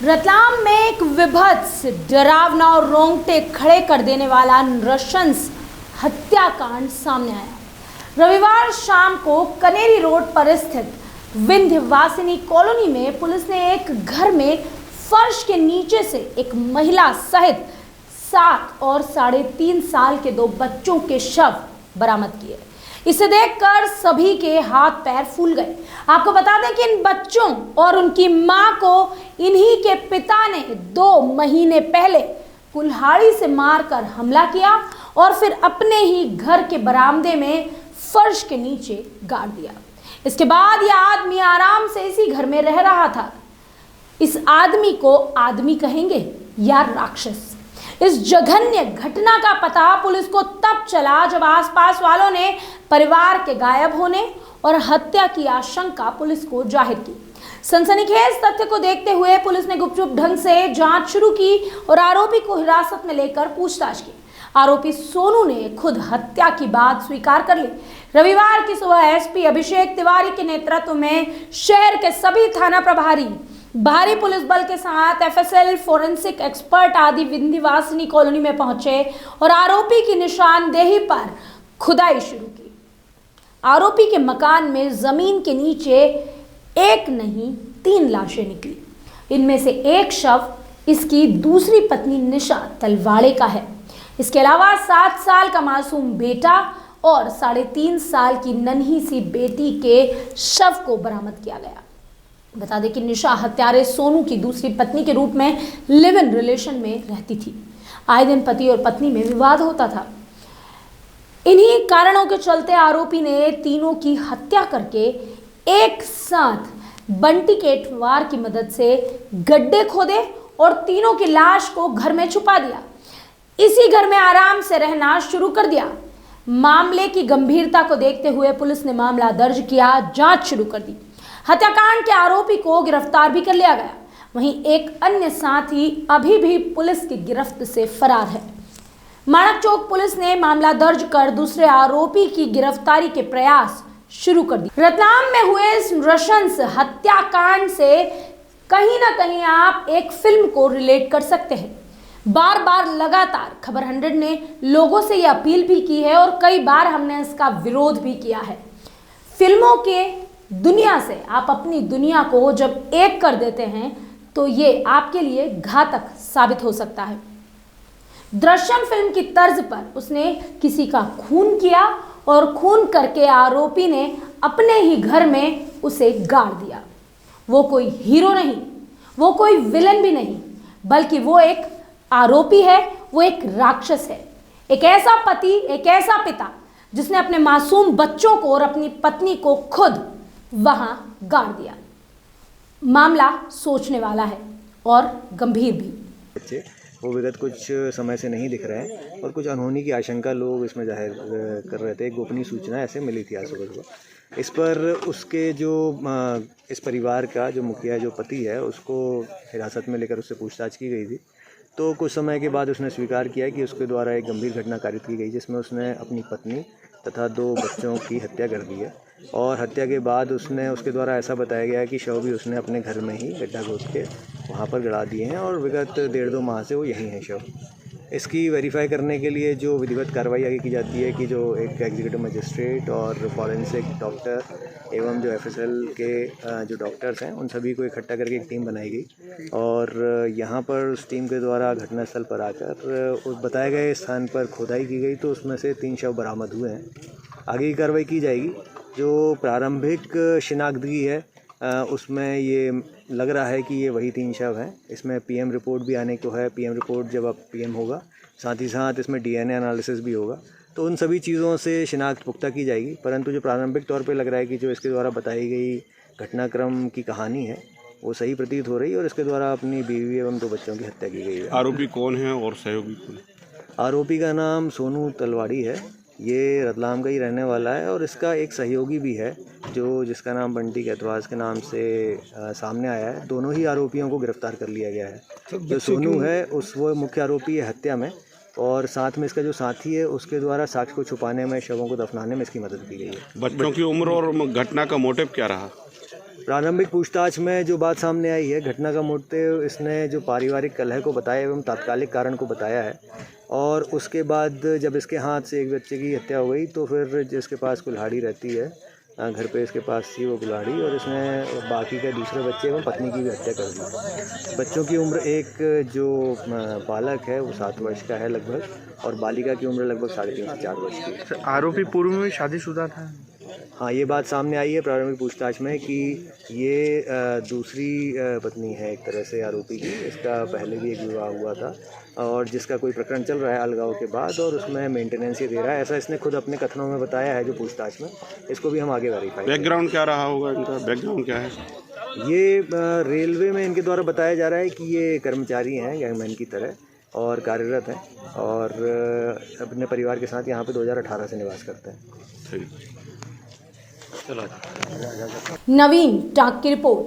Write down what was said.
रतलाम में एक विभत्स, डरावना और रोंगटे खड़े कर देने वाला नृशंस हत्याकांड सामने आया। रविवार शाम को कनेरी रोड पर स्थित विंध्यवासिनी कॉलोनी में पुलिस ने एक घर में फर्श के नीचे से एक महिला सहित 7 और 3.5 साल के 2 बच्चों के शव बरामद किए। इसे देखकर सभी के हाथ पैर फूल गए। आपको बता दें कि इन बच्चों और उनकी मां को इन्हीं के पिता ने 2 महीने पहले कुल्हाड़ी से मारकर हमला किया और फिर अपने ही घर के बरामदे में फर्श के नीचे गाड़ दिया। इसके बाद यह आदमी आराम से इसी घर में रह रहा था। इस आदमी को आदमी कहेंगे या राक्षस? इस जघन्य घटना का पता पुलिस को तब चला जब आसपास वालों ने परिवार के गायब होने और हत्या की आशंका पुलिस को जाहिर की। सनसनीखेज तथ्य को देखते हुए पुलिस ने गुपचुप ढंग से जांच शुरू की और आरोपी को हिरासत में लेकर पूछताछ की। आरोपी सोनू ने खुद हत्या की बात स्वीकार कर ली। रविवार की सुबह एसपी अभिषेक तिवारी के नेतृत्व में शहर के सभी थाना प्रभारी, भारी पुलिस बल के साथ एफएसएल, फोरेंसिक एक्सपर्ट आदि विंध्यवासिनी कॉलोनी में पहुंचे और आरोपी की निशानदेही पर खुदाई शुरू की। आरोपी के मकान में जमीन के नीचे एक नहीं 3 लाशें निकली। इनमें से एक शव इसकी दूसरी पत्नी निशा तलवाड़े का है। इसके अलावा 7 साल का मासूम बेटा और 3.5 साल की नन्ही सी बेटी के शव को बरामद किया गया। बता दें कि निशा हत्यारे सोनू की दूसरी पत्नी के रूप में लिव इन रिलेशन में रहती थी। आए दिन पति और पत्नी में विवाद होता था। इन्हीं कारणों के चलते आरोपी ने तीनों की हत्या करके एक साथ बंटी के एटवार की मदद से गड्ढे खोदे और तीनों की लाश को घर में छुपा दिया। इसी घर में आराम से रहना शुरू कर दिया। मामले की गंभीरता को देखते हुए पुलिस ने मामला दर्ज किया, जांच शुरू कर दी। हत्याकांड के आरोपी को गिरफ्तार भी कर लिया गया। वहीं एक अन्य साथी अभी भी पुलिस की गिरफ्त से फरार है। माणक चौक पुलिस ने मामला दर्ज कर दूसरे आरोपी की गिरफ्तारी के प्रयास शुरू कर दिए। रतलाम में हुए इस नृशंस हत्याकांड से कहीं ना कहीं आप एक फिल्म को रिलेट कर सकते हैं। बार बार लगातार खबर 100 ने लोगों से यह अपील भी की है और कई बार हमने इसका विरोध भी किया है। फिल्मों के दुनिया से आप अपनी दुनिया को जब एक कर देते हैं तो ये आपके लिए घातक साबित हो सकता है। दृश्यम फिल्म की तर्ज पर उसने किसी का खून किया और खून करके आरोपी ने अपने ही घर में उसे गाड़ दिया। वो कोई हीरो नहीं, वो कोई विलन भी नहीं, बल्कि वो एक आरोपी है, वो एक राक्षस है। एक ऐसा पति, एक ऐसा पिता जिसने अपने मासूम बच्चों को और अपनी पत्नी को खुद वहां गाड़ दिया। मामला सोचने वाला है और गंभीर भी। बच्चे वो विगत कुछ समय से नहीं दिख रहे हैं और कुछ अनहोनी की आशंका लोग इसमें जाहिर कर रहे थे। एक गोपनीय सूचना ऐसे मिली थी आज सुबह। इस पर उसके जो इस परिवार का जो मुखिया, जो पति है, उसको हिरासत में लेकर उससे पूछताछ की गई थी। तो कुछ समय के बाद उसने स्वीकार किया कि उसके द्वारा एक गंभीर घटना कारित की गई जिसमें उसने अपनी पत्नी तथा 2 बच्चों की हत्या कर दी है। और हत्या के बाद उसके द्वारा ऐसा बताया गया है कि शव भी उसने अपने घर में ही गड्ढा खोद के वहाँ पर गड़ा दिए हैं और विगत 1.5-2 माह से वो यहीं हैं शव। इसकी वेरीफाई करने के लिए जो विधिवत कार्रवाई आगे की जाती है कि जो एक एग्जीक्यूटिव मजिस्ट्रेट और फॉरेंसिक डॉक्टर एवं जो एफएसएल के जो डॉक्टर्स हैं उन सभी को इकट्ठा करके एक टीम बनाई गई और यहाँ पर उस टीम के द्वारा घटनास्थल पर आकर उस बताए गए स्थान पर खुदाई की गई तो उसमें से 3 शव बरामद हुए हैं। आगे की कार्रवाई की जाएगी। जो प्रारंभिक शिनाख्तगी है उसमें ये लग रहा है कि ये वही 3 शव हैं। इसमें पीएम रिपोर्ट भी आने को है। पीएम रिपोर्ट जब अब पीएम होगा, साथ ही साथ इसमें डीएनए एनालिसिस भी होगा, तो उन सभी चीज़ों से शिनाख्त पुख्ता की जाएगी। परंतु जो प्रारंभिक तौर पे लग रहा है कि जो इसके द्वारा बताई गई घटनाक्रम की कहानी है वो सही प्रतीत हो रही है और इसके द्वारा अपनी बीवी एवं 2 बच्चों की हत्या की गई है। आरोपी कौन है और सहयोगी कौन? आरोपी का नाम सोनू तलवाड़ी है। ये रतलाम का ही रहने वाला है और इसका एक सहयोगी भी है जिसका नाम बंटी के एटवार के नाम से सामने आया है। दोनों ही आरोपियों को गिरफ्तार कर लिया गया है। जो सोनू है वो मुख्य आरोपी है हत्या में और साथ में इसका जो साथी है उसके द्वारा साक्ष्य को छुपाने में, शवों को दफनाने में इसकी मदद की गई है। बच्चों की उम्र और घटना का मोटिव क्या रहा? प्रारंभिक पूछताछ में जो बात सामने आई है, घटना का मोटिव इसने जो पारिवारिक कलह को बताया एवं तात्कालिक कारण को बताया है, और उसके बाद जब इसके हाथ से एक बच्चे की हत्या हो गई तो फिर जिसके पास कुल्हाड़ी रहती है घर पे इसके पास थी वो कुल्हाड़ी, और इसने बाकी के दूसरे बच्चे एवं पत्नी की भी हत्या कर दी। बच्चों की उम्र, एक जो बालक है वो 7 वर्ष का है लगभग, और बालिका की उम्र लगभग 3.5 से 4 वर्ष की। आरोपी पूर्व में शादीशुदा था। हाँ, ये बात सामने आई है प्रारंभिक पूछताछ में कि ये दूसरी पत्नी है एक तरह से आरोपी की। इसका पहले भी एक विवाह हुआ था और जिसका कोई प्रकरण चल रहा है अलगाव के बाद, और उसमें मेंटेनेंस ही दे रहा है, ऐसा इसने खुद अपने कथनों में बताया है जो पूछताछ में। इसको भी हम आगे वेरीफाई। बैकग्राउंड क्या रहा होगा इनका? बैकग्राउंड क्या है? ये रेलवे में इनके द्वारा बताया जा रहा है कि ये कर्मचारी हैं गैंगमैन की तरह और कार्यरत हैं, और अपने परिवार के साथ यहाँ पे 2018 से निवास करते हैं। ठीक। नवीन टाक की रिपोर्ट।